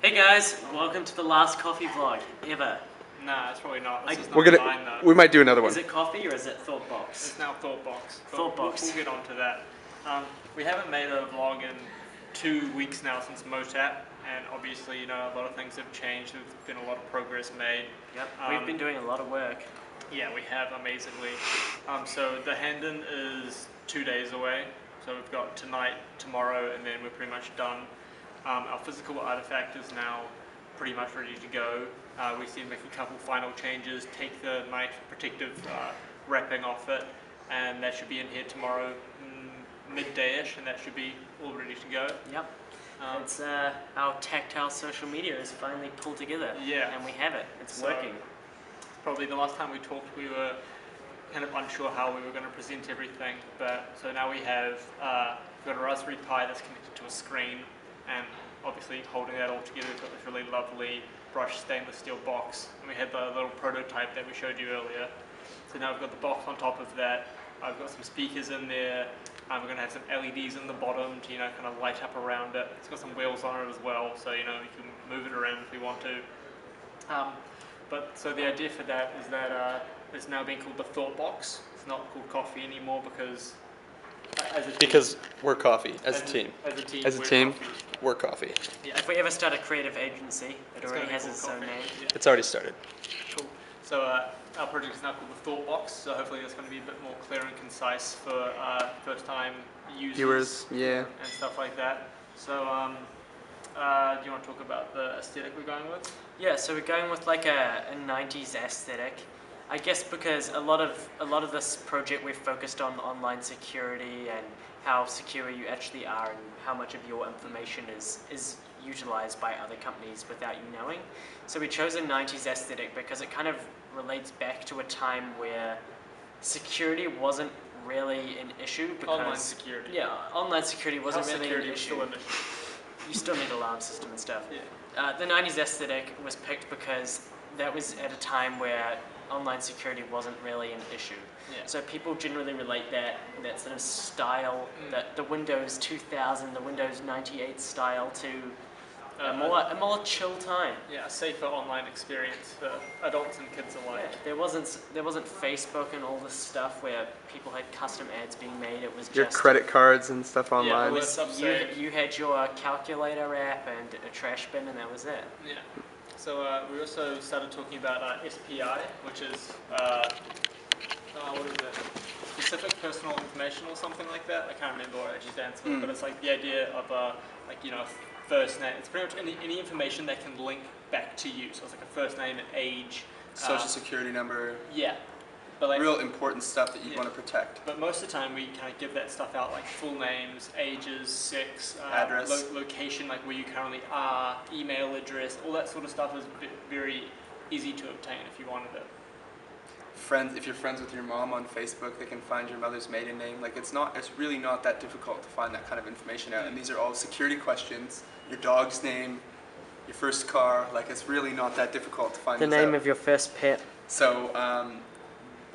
Hey guys, welcome to the last coffee vlog ever. Nah, it's probably not. This is We're number gonna. 9 though. We might do another one. Is it coffee or is it Thoughtbox? It's now Thoughtbox. Thoughtbox. We'll get on to that. We haven't made a vlog in 2 weeks now since MOTAP, and obviously, a lot of things have changed. There's been a lot of progress made. Yep, we've been doing a lot of work. Yeah, we have, amazingly. So the Hendon is 2 days away. So we've got tonight, tomorrow, and then we're pretty much done. Our physical artifact is now pretty much ready to go. We need to make a couple final changes, take the night protective wrapping off it, and that should be in here tomorrow midday-ish, and that should be all ready to go. Yep. It's our tactile social media is finally pulled together. Yeah. And we have it. It's working. Probably the last time we talked, we were kind of unsure how we were going to present everything, but so now we have we've got a Raspberry Pi that's connected to a screen, and obviously holding that all together, we've got this really lovely brushed stainless steel box, and we had the little prototype that we showed you earlier. So now we've got the box on top of that. I've got some speakers in there. We're going to have some LEDs in the bottom to kind of light up around it. It's got some wheels on it as well, so we can move it around if we want to. But so the idea for that is that it's now being called the Thoughtbox. It's not called coffee anymore because Because we're coffee as a team. As a team, we're coffee. Yeah. If we ever start a creative agency, it already has its own name. Yeah. It's already started. Cool. So our project is now called the Thoughtbox. So hopefully that's going to be a bit more clear and concise for first-time users, Viewers, yeah. and stuff like that. So do you want to talk about the aesthetic we're going with? Yeah, so we're going with like a 90s aesthetic. I guess because a lot of this project we've focused on online security and how secure you actually are and how much of your information is utilized by other companies without you knowing. So we chose a 90s aesthetic because it kind of relates back to a time where security wasn't really an issue. Because Online security. Yeah, online security wasn't House really security an was issue. still an issue. You still need an alarm system and stuff. Yeah. The 90s aesthetic was picked because that was at a time where online security wasn't really an issue. Yeah. So people generally relate that sort of style, that the Windows 2000, the Windows 98 style to a more chill time. Yeah, a safer online experience for adults and kids alike. Yeah, there wasn't Facebook and all this stuff where people had custom ads being made. It was Your just credit cards and stuff online. it was you had your calculator app and a trash bin, and that was it. Yeah. So we also started talking about SPI, which is what is it? Specific personal information or something like that. I can't remember what it actually stands for, but it's like the idea of first name. It's pretty much any information that can link back to you. So it's like a first name, an age, Social security number. Yeah. But like Real important stuff that you want to protect. But most of the time we kind of give that stuff out, like full names, ages, sex, address, location, like where you currently are, email address, all that sort of stuff is very easy to obtain if you wanted it. Friends, if you're friends with your mom on Facebook, they can find your mother's maiden name. Like it's really not that difficult to find that kind of information out. And these are all security questions. Your dog's name, your first car, like it's really not that difficult to find The these name out. of your first pet. So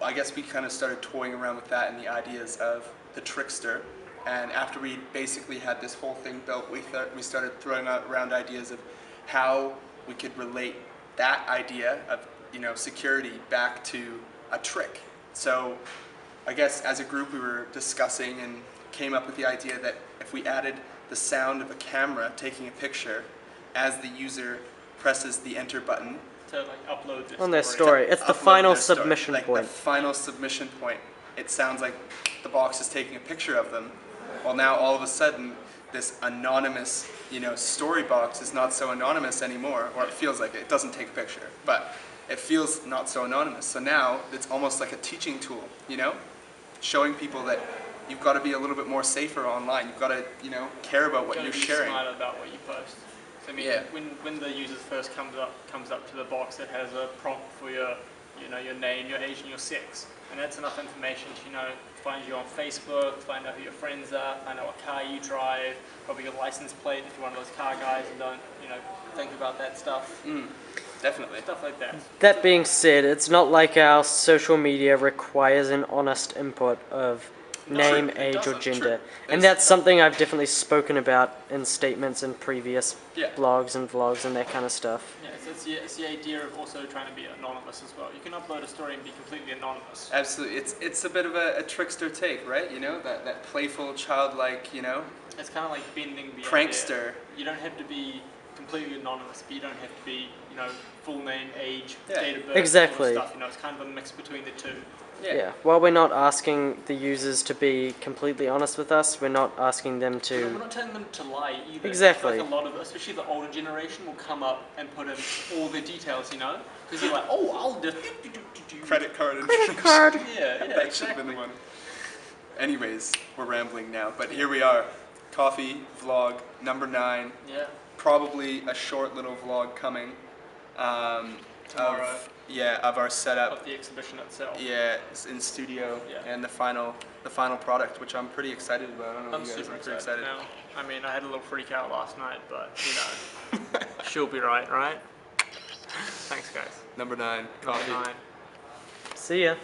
I guess we kind of started toying around with that and the ideas of the trickster. And after we basically had this whole thing built, we started throwing around ideas of how we could relate that idea of security back to a trick. So I guess as a group we were discussing and came up with the idea that if we added the sound of a camera taking a picture as the user presses the enter button to like upload this on their story. It's the final submission like point. the final submission point. It sounds like the box is taking a picture of them. Well, now all of a sudden this anonymous, story box is not so anonymous anymore, or it feels like it. It doesn't take a picture, but it feels not so anonymous. So now it's almost like a teaching tool, showing people that you've got to be a little bit more safer online. You've got to, care about what you're sharing. Smart about what you post. So, I mean, when the user first comes up to the box, it has a prompt for your name, your age, and your sex, and that's enough information to find you on Facebook, find out who your friends are, find out what car you drive, probably your license plate if you're one of those car guys and don't think about that stuff. Definitely. Stuff like that. That being said, it's not like our social media requires an honest input of name, True, it age, or doesn't, gender. true. And There's- that's something I've definitely spoken about in statements in previous Yeah. blogs and vlogs and that kind of stuff. Yeah, so it's the idea of also trying to be anonymous as well. You can upload a story and be completely anonymous. Absolutely, it's a bit of a trickster take, right? You know, that playful, childlike, you know, It's kind of like bending the prankster. idea. You don't have to be completely anonymous, but you don't have to be, full name, age, Yeah. date of birth, Exactly. all that stuff. It's kind of a mix between the two. Yeah. While we're not asking the users to be completely honest with us, we're not asking them We're to. not telling them to lie either. Exactly. Like a lot of, especially the older generation, will come up and put in all the details, because you're like, oh, I'll just Credit card. Credit card. Yeah, That should have been the one. Anyways, we're rambling now, but here we are. Coffee vlog number 9. Yeah. Probably a short little vlog coming. Tomorrow. Of our setup. Of the exhibition itself. Yeah, it's in studio, Yeah. and the final product, which I'm pretty excited about. I don't know I'm if you guys super are pretty excited excited. now. I mean, I had a little freak out last night, but she'll be right? Thanks, guys. Number 9, Number coffee. 9. See ya.